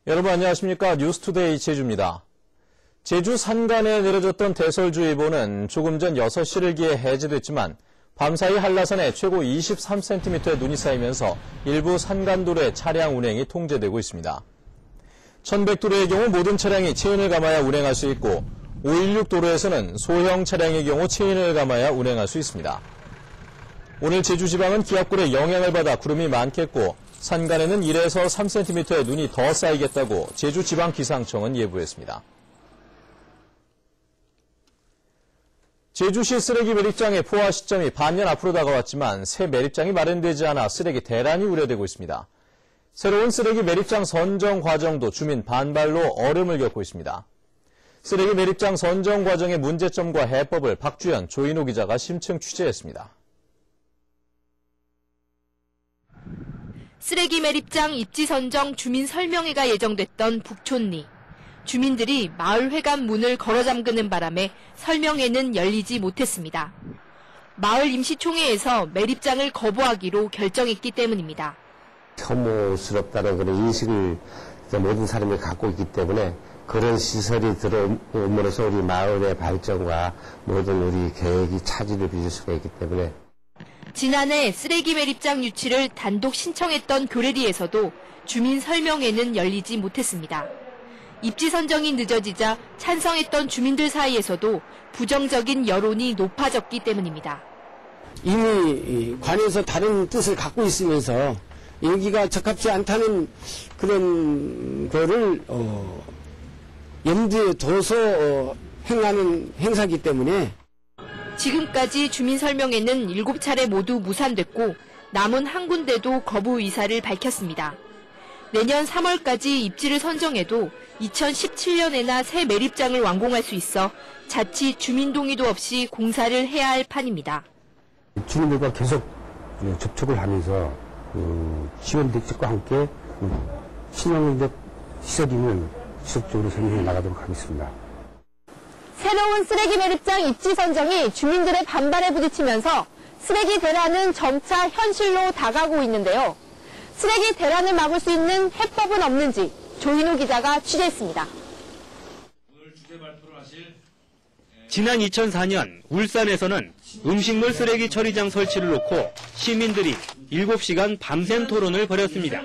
여러분 안녕하십니까? 뉴스투데이 제주입니다. 제주 산간에 내려졌던 대설주의보는 조금 전 6시를 기해 해제됐지만 밤사이 한라산에 최고 23cm의 눈이 쌓이면서 일부 산간도로의 차량 운행이 통제되고 있습니다. 1100도로의 경우 모든 차량이 체인을 감아야 운행할 수 있고 516 도로에서는 소형 차량의 경우 체인을 감아야 운행할 수 있습니다. 오늘 제주지방은 기압골의 영향을 받아 구름이 많겠고 산간에는 1에서 3cm의 눈이 더 쌓이겠다고 제주지방기상청은 예보했습니다. 제주시 쓰레기 매립장의 포화 시점이 반년 앞으로 다가왔지만 새 매립장이 마련되지 않아 쓰레기 대란이 우려되고 있습니다. 새로운 쓰레기 매립장 선정 과정도 주민 반발로 어려움을 겪고 있습니다. 쓰레기 매립장 선정 과정의 문제점과 해법을 박주연, 조인호 기자가 심층 취재했습니다. 쓰레기 매립장 입지 선정 주민 설명회가 예정됐던 북촌리. 주민들이 마을 회관 문을 걸어 잠그는 바람에 설명회는 열리지 못했습니다. 마을 임시총회에서 매립장을 거부하기로 결정했기 때문입니다. 혐오스럽다는 그런 인식을 모든 사람이 갖고 있기 때문에 그런 시설이 들어옴으로써 우리 마을의 발전과 모든 우리 계획이 차질을 빚을 수가 있기 때문에 지난해 쓰레기 매립장 유치를 단독 신청했던 교래리에서도 주민 설명회는 열리지 못했습니다. 입지 선정이 늦어지자 찬성했던 주민들 사이에서도 부정적인 여론이 높아졌기 때문입니다. 이미 관에서 다른 뜻을 갖고 있으면서 여기가 적합지 않다는 그런 거를 염두에 둬서 행하는 행사이기 때문에 지금까지 주민 설명회는 7차례 모두 무산됐고 남은 한 군데도 거부 의사를 밝혔습니다. 내년 3월까지 입지를 선정해도 2017년에나 새 매립장을 완공할 수 있어 자칫 주민 동의도 없이 공사를 해야 할 판입니다. 주민들과 계속 접촉을 하면서 지원 대책과 함께 친환경적 시설임을 지속적으로 생각해 나가도록 하겠습니다. 새로운 쓰레기 매립장 입지 선정이 주민들의 반발에 부딪히면서 쓰레기 대란은 점차 현실로 다가오고 있는데요. 쓰레기 대란을 막을 수 있는 해법은 없는지 조인호 기자가 취재했습니다. 지난 2004년 울산에서는 음식물 쓰레기 처리장 설치를 놓고 시민들이 7시간 밤샘 토론을 벌였습니다.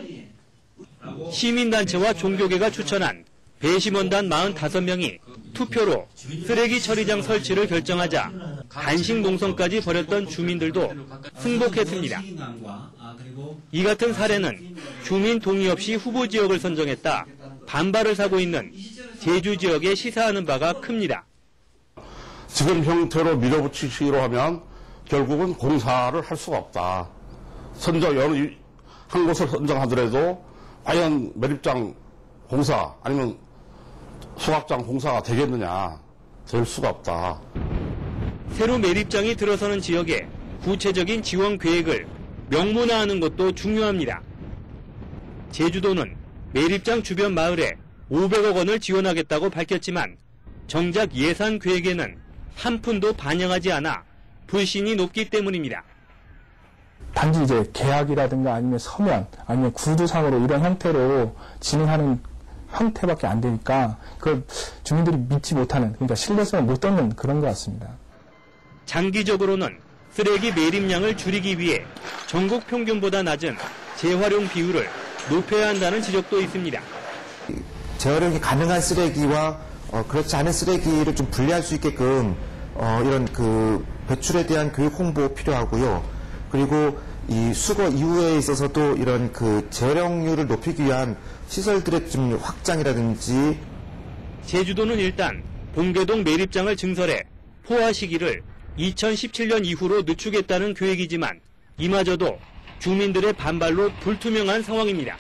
시민단체와 종교계가 추천한 배심원단 45명이 투표로 쓰레기 처리장 설치를 결정하자 간식 농성까지 벌였던 주민들도 승복했습니다. 이 같은 사례는 주민 동의 없이 후보 지역을 선정했다 반발을 사고 있는 제주 지역에 시사하는 바가 큽니다. 지금 형태로 밀어붙이기로 하면 결국은 공사를 할 수가 없다. 한 곳을 선정하더라도 과연 매립장 공사 아니면 소각장 공사가 되겠느냐, 될 수가 없다. 새로 매립장이 들어서는 지역에 구체적인 지원 계획을 명문화하는 것도 중요합니다. 제주도는 매립장 주변 마을에 500억 원을 지원하겠다고 밝혔지만 정작 예산 계획에는 한 푼도 반영하지 않아 불신이 높기 때문입니다. 단지 이제 계약이라든가 아니면 서면 아니면 구두상으로 이런 형태로 진행하는 형태밖에 안 되니까 그걸 주민들이 믿지 못하는, 그러니까 신뢰성을 못 얻는 그런 것 같습니다. 장기적으로는 쓰레기 매립량을 줄이기 위해 전국 평균보다 낮은 재활용 비율을 높여야 한다는 지적도 있습니다. 재활용이 가능한 쓰레기와 그렇지 않은 쓰레기를 좀 분리할 수 있게끔 이런 배출에 대한 교육 홍보 필요하고요. 그리고 이 수거 이후에 있어서도 이런 재활용률을 높이기 위한 시설들의 좀 확장이라든지. 제주도는 일단 봉계동 매립장을 증설해 포화 시기를 2017년 이후로 늦추겠다는 계획이지만 이마저도 주민들의 반발로 불투명한 상황입니다.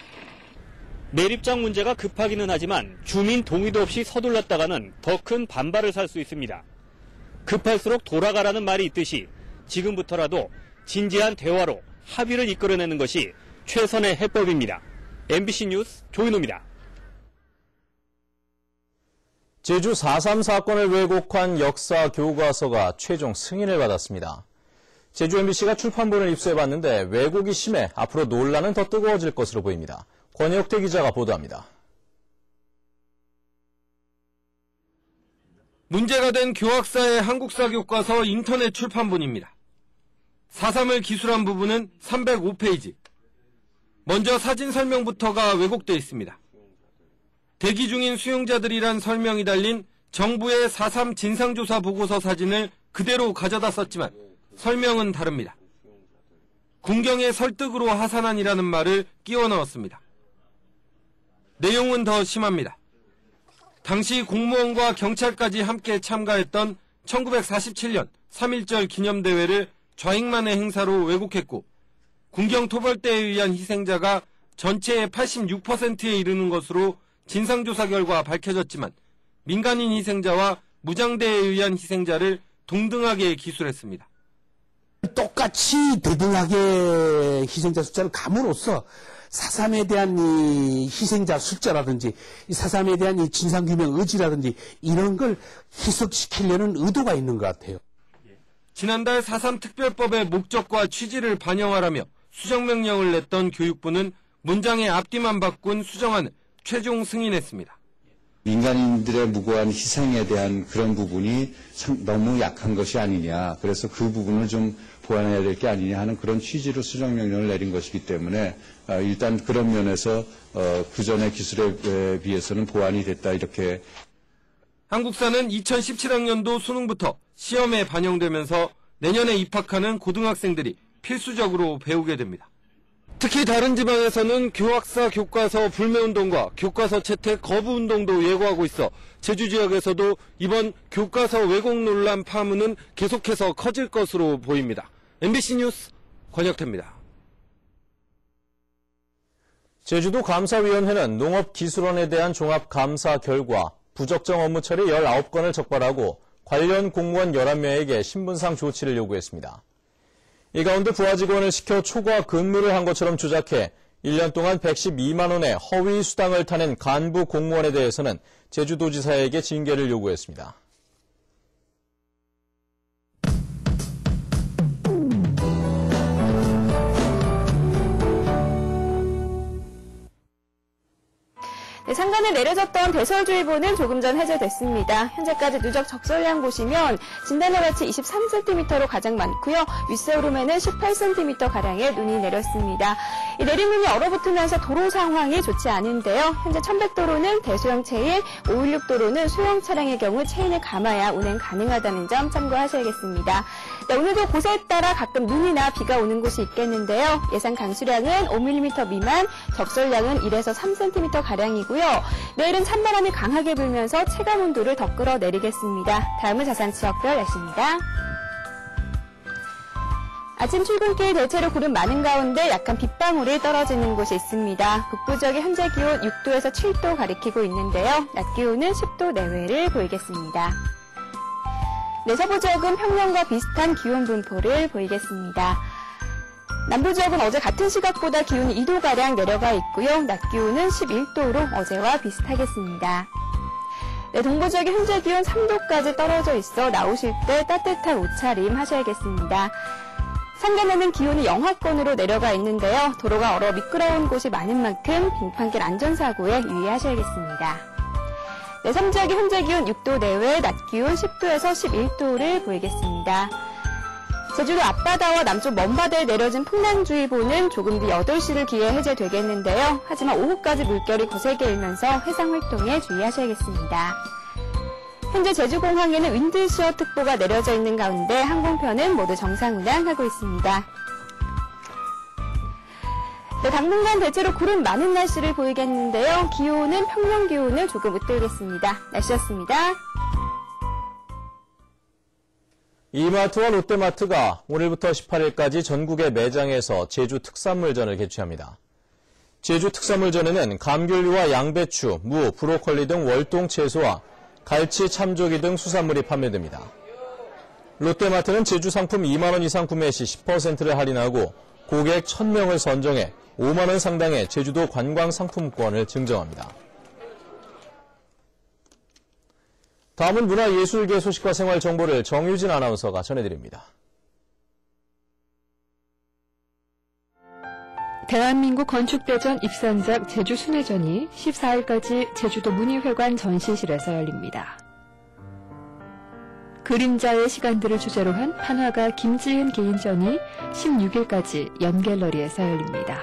매립장 문제가 급하기는 하지만 주민 동의도 없이 서둘렀다가는 더 큰 반발을 살 수 있습니다. 급할수록 돌아가라는 말이 있듯이 지금부터라도 진지한 대화로 합의를 이끌어내는 것이 최선의 해법입니다. MBC 뉴스 조인호입니다. 제주 4.3 사건을 왜곡한 역사 교과서가 최종 승인을 받았습니다. 제주 MBC가 출판본을 입수해봤는데 왜곡이 심해 앞으로 논란은 더 뜨거워질 것으로 보입니다. 권혁태 기자가 보도합니다. 문제가 된 교학사의 한국사 교과서 인터넷 출판본입니다. 4.3을 기술한 부분은 305페이지. 먼저 사진 설명부터가 왜곡되어 있습니다. 대기 중인 수용자들이란 설명이 달린 정부의 4.3 진상조사 보고서 사진을 그대로 가져다 썼지만 설명은 다릅니다. 군경의 설득으로 하산한이라는 말을 끼워 넣었습니다. 내용은 더 심합니다. 당시 공무원과 경찰까지 함께 참가했던 1947년 3.1절 기념대회를 좌익만의 행사로 왜곡했고 군경 토벌대에 의한 희생자가 전체의 86%에 이르는 것으로 진상조사 결과 밝혀졌지만 민간인 희생자와 무장대에 의한 희생자를 동등하게 기술했습니다. 똑같이 대등하게 희생자 숫자를 감으로써 4.3에 대한 이 희생자 숫자라든지 이 4.3에 대한 이 진상규명 의지라든지 이런 걸 희석시키려는 의도가 있는 것 같아요. 지난달 4.3 특별법의 목적과 취지를 반영하라며 수정명령을 냈던 교육부는 문장의 앞뒤만 바꾼 수정안을 최종 승인했습니다. 민간인들의 무고한 희생에 대한 그런 부분이 너무 약한 것이 아니냐. 그래서 그 부분을 좀 보완해야 될 게 아니냐 하는 그런 취지로 수정명령을 내린 것이기 때문에 일단 그런 면에서 그전의 기술에 비해서는 보완이 됐다 이렇게. 한국사는 2017학년도 수능부터 시험에 반영되면서 내년에 입학하는 고등학생들이 필수적으로 배우게 됩니다. 특히 다른 지방에서는 교학사 교과서 불매운동과 교과서 채택 거부운동도 예고하고 있어 제주 지역에서도 이번 교과서 왜곡 논란 파문은 계속해서 커질 것으로 보입니다. MBC 뉴스 권혁태입니다. 제주도 감사위원회는 농업기술원에 대한 종합감사 결과 부적정 업무 처리 19건을 적발하고 관련 공무원 11명에게 신분상 조치를 요구했습니다. 이 가운데 부하 직원을 시켜 초과 근무를 한 것처럼 조작해 1년 동안 112만 원의 허위 수당을 타낸 간부 공무원에 대해서는 제주도지사에게 징계를 요구했습니다. 네, 상간에 내려졌던 대설주의보는 조금 전 해제됐습니다. 현재까지 누적 적설량 보시면 진단의 가치 23cm로 가장 많고요. 윗세오름에는 18cm가량의 눈이 내렸습니다. 이 내린 눈이 얼어붙으면서 도로 상황이 좋지 않은데요. 현재 천백도로는 대소형 체인, 516도로는 소형 차량의 경우 체인을 감아야 운행 가능하다는 점 참고하셔야겠습니다. 네, 오늘도 곳에 따라 가끔 눈이나 비가 오는 곳이 있겠는데요. 예상 강수량은 5mm 미만, 적설량은 1에서 3cm가량이고요. 내일은 찬바람이 강하게 불면서 체감온도를 더 끌어내리겠습니다. 다음은 자산지역별 날씨입니다. 아침 출근길 대체로 구름 많은 가운데 약간 빗방울이 떨어지는 곳이 있습니다. 북부 지역의 현재 기온 6도에서 7도 가리키고 있는데요. 낮 기온은 10도 내외를 보이겠습니다. 네, 서부 지역은 평년과 비슷한 기온 분포를 보이겠습니다. 남부 지역은 어제 같은 시각보다 기온이 2도가량 내려가 있고요. 낮 기온은 11도로 어제와 비슷하겠습니다. 네, 동부 지역의 현재 기온 3도까지 떨어져 있어 나오실 때 따뜻한 옷차림 하셔야겠습니다. 상간에는 기온이 영하권으로 내려가 있는데요. 도로가 얼어 미끄러운 곳이 많은 만큼 빙판길 안전사고에 유의하셔야겠습니다. 네, 3지역의 현재 기온 6도 내외, 낮 기온 10도에서 11도를 보이겠습니다. 제주도 앞바다와 남쪽 먼바다에 내려진 풍랑주의보는 조금 뒤 8시를 기해 해제되겠는데요. 하지만 오후까지 물결이 거세게 일면서 해상 활동에 주의하셔야겠습니다. 현재 제주공항에는 윈드시어특보가 내려져 있는 가운데 항공편은 모두 정상 운항하고 있습니다. 네, 당분간 대체로 구름 많은 날씨를 보이겠는데요. 기온은 평년 기온을 조금 웃돌겠습니다. 날씨였습니다. 이마트와 롯데마트가 오늘부터 18일까지 전국의 매장에서 제주 특산물전을 개최합니다. 제주 특산물전에는 감귤류와 양배추, 무, 브로콜리 등 월동 채소와 갈치, 참조기 등 수산물이 판매됩니다. 롯데마트는 제주 상품 2만 원 이상 구매 시 10%를 할인하고 고객 1000명을 선정해 5만 원 상당의 제주도 관광상품권을 증정합니다. 다음은 문화예술계 소식과 생활 정보를 정유진 아나운서가 전해드립니다. 대한민국 건축대전 입산작 제주순회전이 14일까지 제주도 문희회관 전시실에서 열립니다. 그림자의 시간들을 주제로 한 판화가 김지은 개인전이 16일까지 연갤러리에서 열립니다.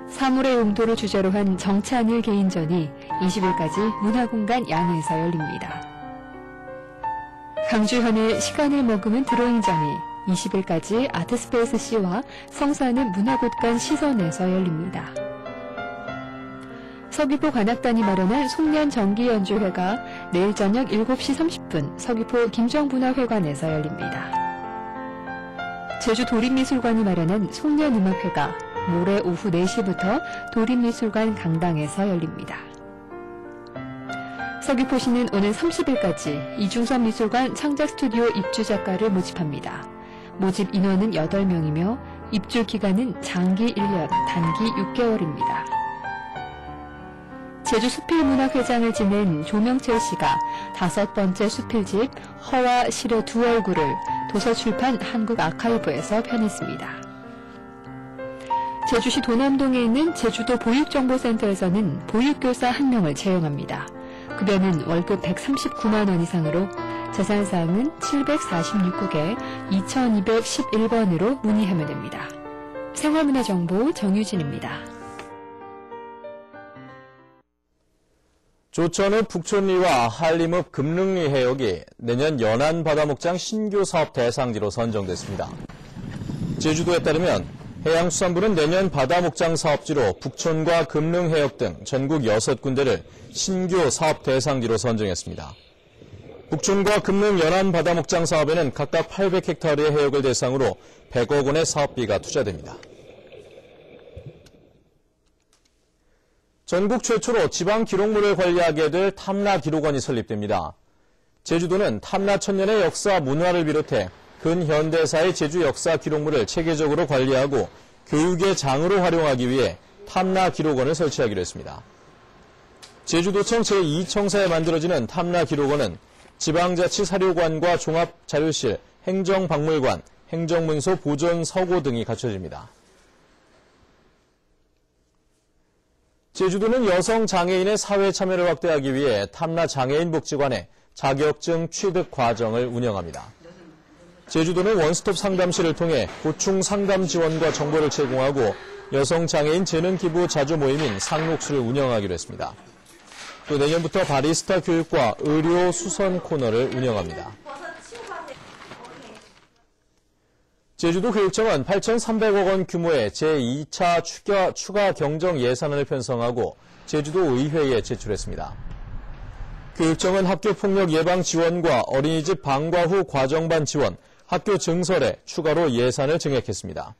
사물의 용도를 주제로 한 정찬일 개인전이 20일까지 문화공간 양에서 열립니다. 강주현의 시간을 머금은 드로잉전이 20일까지 아트스페이스 C와 성사는 문화곳간 시선에서 열립니다. 서귀포 관악단이 마련한 송년 정기연주회가 내일 저녁 7시 30분 서귀포 김정문화회관에서 열립니다. 제주 도립미술관이 마련한 송년음악회가 모레 오후 4시부터 도립미술관 강당에서 열립니다. 서귀포시는 오늘 30일까지 이중섭 미술관 창작스튜디오 입주작가를 모집합니다. 모집 인원은 8명이며 입주 기간은 장기 1년, 단기 6개월입니다. 제주 수필문학회장을 지낸 조명철 씨가 5번째 수필집 허와 실의 두 얼굴을 도서출판 한국아카이브에서 펴냈습니다. 제주시 도남동에 있는 제주도 보육정보센터에서는 보육교사 1명을 채용합니다. 급여는 월급 139만 원 이상으로 재산사항은 746국에 2211번으로 문의하면 됩니다. 생활문화정보 정유진입니다. 조천읍 북촌리와 한림읍 금능리 해역이 내년 연안 바다목장 신규 사업 대상지로 선정됐습니다. 제주도에 따르면 해양수산부는 내년 바다목장 사업지로 북촌과 금능해역 등 전국 6군데를 신규 사업 대상지로 선정했습니다. 북촌과 금능 연안 바다목장 사업에는 각각 800헥타르의 해역을 대상으로 100억 원의 사업비가 투자됩니다. 전국 최초로 지방 기록물을 관리하게 될 탐라기록원이 설립됩니다. 제주도는 탐라 천년의 역사 문화를 비롯해 근현대사의 제주 역사 기록물을 체계적으로 관리하고 교육의 장으로 활용하기 위해 탐라기록원을 설치하기로 했습니다. 제주도청 제2청사에 만들어지는 탐라기록원은 지방자치사료관과 종합자료실, 행정박물관, 행정문서 보존서고 등이 갖춰집니다. 제주도는 여성 장애인의 사회 참여를 확대하기 위해 탐라장애인복지관에 자격증 취득 과정을 운영합니다. 제주도는 원스톱 상담실을 통해 고충 상담 지원과 정보를 제공하고 여성 장애인 재능 기부 자주 모임인 상록수를 운영하기로 했습니다. 또 내년부터 바리스타 교육과 의료 수선 코너를 운영합니다. 제주도 교육청은 8,300억 원 규모의 제2차 추가 경정 예산안을 편성하고 제주도 의회에 제출했습니다. 교육청은 학교폭력 예방 지원과 어린이집 방과 후 과정반 지원, 학교 증설에 추가로 예산을 증액했습니다.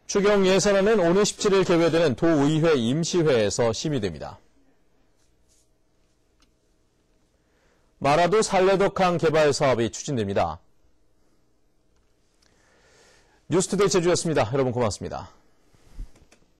추경 예산안은 오늘 17일 개회되는 도의회 임시회에서 심의됩니다. 마라도 산래덕항 개발 사업이 추진됩니다. 뉴스투데이 제주였습니다. 여러분 고맙습니다.